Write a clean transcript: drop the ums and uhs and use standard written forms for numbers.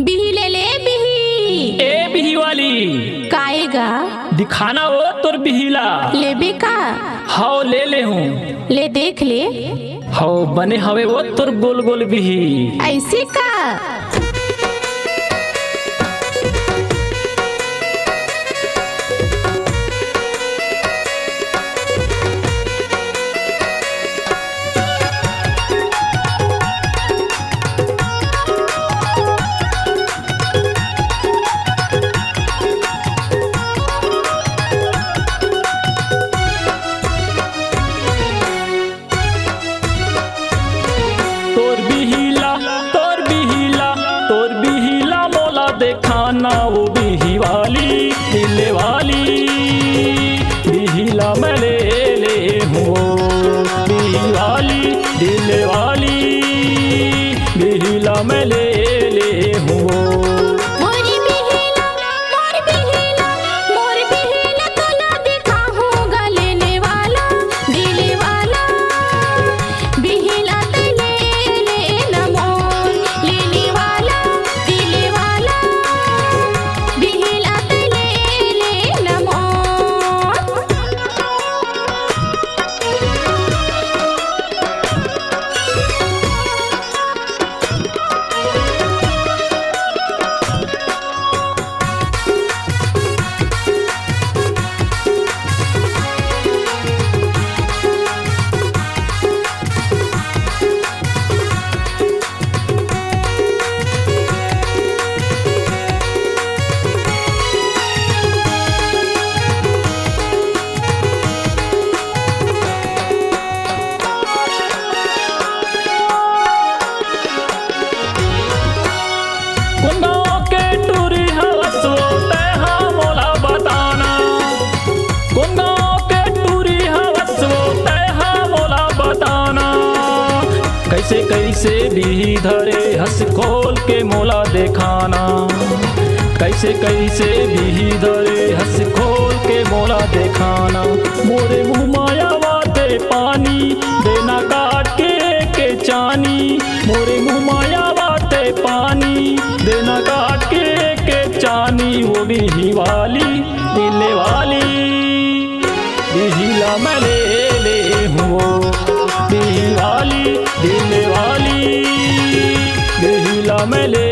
बिही ले ले बिही। ए बिही वाली काएगा दिखाना वो तोर बिहीला। लेबे का? हाओ ले ले हूँ। ले देख ले। हाओ बने हवे वो तोर गोल गोल बिही। ऐसे का? देखाना वो बिही वाली दिल वाली बिहीला मैं ले ले हूँ। बिही वाली दिल वाली बिहीला मैं ले ले हूँ। कैसे कैसे बिही धरे हंस खोल के मोला देखाना। कैसे कैसे बिही धरे हंस खोल के मोला देखाना। मोरे मुँह माया बाते पानी देना काट के चानी। मोरे मुँह माया बाते पानी देना काट के चानी। वो बिही वाली दिल वाली बिहीला मैं ले ले हूँ। बिही वाली दिल वाली बिहीला मैं ले